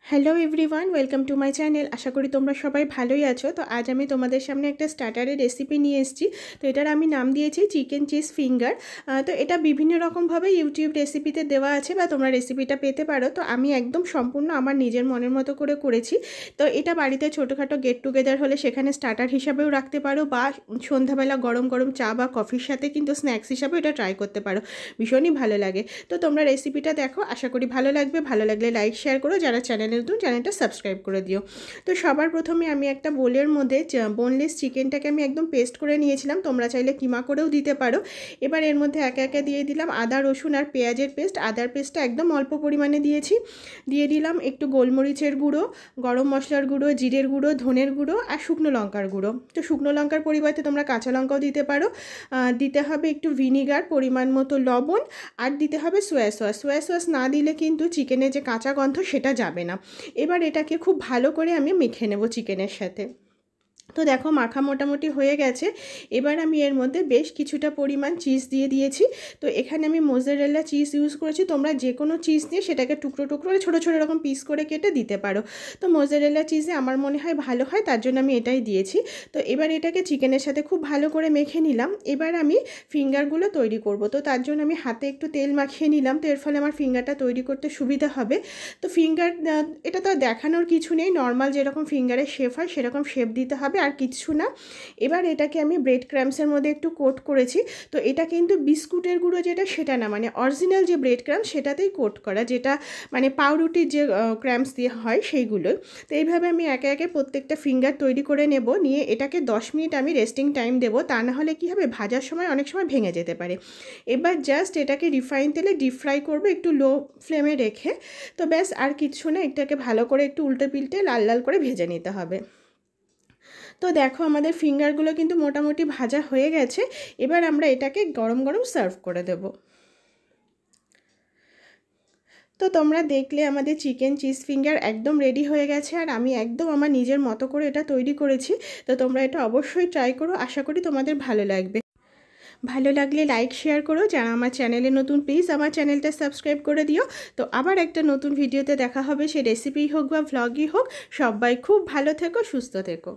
Hello everyone, welcome to my channel. আশা করি তোমরা সবাই ভালোই আছো। তো আজ আমি তোমাদের সামনে একটা স্টার্টারের রেসিপি নিয়ে এসেছি। তো এটার আমি নাম দিয়েছি চিকেন চিজ ফিঙ্গার। তো এটা বিভিন্ন রকমভাবে ইউটিউব রেসিপিতে দেওয়া আছে বা তোমরা রেসিপিটা পেতে পারো। তো আমি একদম সম্পূর্ণ আমার নিজের মনের মতো করে করেছি। তো এটা বাড়িতে ছোটোখাটো গেট টুগেদার হলে সেখানে স্টার্টার হিসাবেও রাখতে পারো, বা সন্ধ্যাবেলা গরম গরম চা বা কফির সাথে কিন্তু স্ন্যাক্স হিসাবেও এটা ট্রাই করতে পারো। ভীষণই ভালো লাগে। তো তোমরা রেসিপিটা দেখো, আশা করি ভালো লাগবে। ভালো লাগলে লাইক শেয়ার করো, যারা নতুন চ্যানেলটা সাবস্ক্রাইব করে দিও। তো সবার প্রথমে আমি একটা বোলের মধ্যে বোনলেস চিকেনটাকে আমি একদম পেস্ট করে নিয়েছিলাম। তোমরা চাইলে কিমা করেও দিতে পারো। এবার এর মধ্যে একে একে দিয়ে দিলাম আদা রসুন আর পেঁয়াজের পেস্ট। আদার পেস্টটা একদম অল্প পরিমাণে দিয়েছি। দিয়ে দিলাম একটু গোলমরিচের গুঁড়ো, গরম মশলার গুঁড়ো, জিরের গুঁড়ো, ধনের গুঁড়ো আর শুকনো লঙ্কার গুঁড়ো। তো শুকনো লঙ্কার পরিবর্তে তোমরা কাঁচা লঙ্কাও দিতে পারো। দিতে হবে একটু ভিনিগার, পরিমাণ মতো লবণ, আর দিতে হবে সোয়া সস। সোয়া সস না দিলে কিন্তু চিকেনের যে কাঁচা গন্ধ সেটা যাবে না। এবার এটাকে খুব ভালো করে আমি মেখে নেব চিকেনের সাথে। তো দেখো মাখা মোটামুটি হয়ে গেছে। এবার আমি এর মধ্যে বেশ কিছুটা পরিমাণ চিজ দিয়ে দিয়েছি। তো এখানে আমি মোজারেলা চিজ ইউজ করেছি। তোমরা যে কোনো চিজ দিয়ে সেটাকে টুকরো টুকরো ছোটো ছোটো এরকম পিস করে কেটে দিতে পারো। তো মোজারেলা চিজে আমার মনে হয় ভালো হয়, তার জন্য আমি এটাই দিয়েছি। তো এবার এটাকে চিকেনের সাথে খুব ভালো করে মেখে নিলাম। এবার আমি ফিঙ্গারগুলো তৈরি করব। তো তার জন্য আমি হাতে একটু তেল মাখিয়ে নিলাম। তো এর ফলে আমার ফিঙ্গারটা তৈরি করতে সুবিধা হবে। তো ফিঙ্গার এটা তো দেখানোর কিছু নেই, নর্মাল যেরকম ফিঙ্গারের শেপ হয় সেরকম শেপ দিতে হবে, আর কিছু না। এবার এটাকে আমি ব্রেড ক্রাম্পসের মধ্যে একটু কোট করেছি। তো এটা কিন্তু বিস্কুটের গুঁড়ো যেটা সেটা না, মানে অরিজিনাল যে ব্রেড ক্রাম্পস সেটাতেই কোট করা, যেটা মানে পাউরুটির যে ক্রাম্পস দিয়ে হয় সেইগুলো। তো এইভাবে আমি একে একে প্রত্যেকটা ফিঙ্গার তৈরি করে নেব। নিয়ে এটাকে 10 মিনিট আমি রেস্টিং টাইম দেবো। তা না হলে কী হবে, ভাজার সময় অনেক সময় ভেঙে যেতে পারে। এবার জাস্ট এটাকে রিফাইন তেলে ডিপ ফ্রাই করবো একটু লো ফ্লেমে রেখে। তো ব্যাস, আর কিছু না, এটাকে ভালো করে একটু উল্টে পিল্টে লাল লাল করে ভেজে নিতে হবে। তো দেখো আমাদের ফিঙ্গারগুলো কিন্তু মোটামুটি ভাজা হয়ে গেছে। এবার আমরা এটাকে গরম গরম সার্ভ করে দেব। তো তোমরা দেখলে আমাদের চিকেন চিজ ফিঙ্গার একদম রেডি হয়ে গেছে, আর আমি একদম আমার নিজের মতো করে এটা তৈরি করেছি। তো তোমরা এটা অবশ্যই ট্রাই করো, আশা করি তোমাদের ভালো লাগবে। ভালো লাগলে লাইক শেয়ার করো, যারা আমার চ্যানেলে নতুন প্লিজ আমার চ্যানেলটা সাবস্ক্রাইব করে দিও। তো আবার একটা নতুন ভিডিওতে দেখা হবে, সে রেসিপি হোক বা ভ্লগই হোক। সবাই খুব ভালো থেকো, সুস্থ থেকো।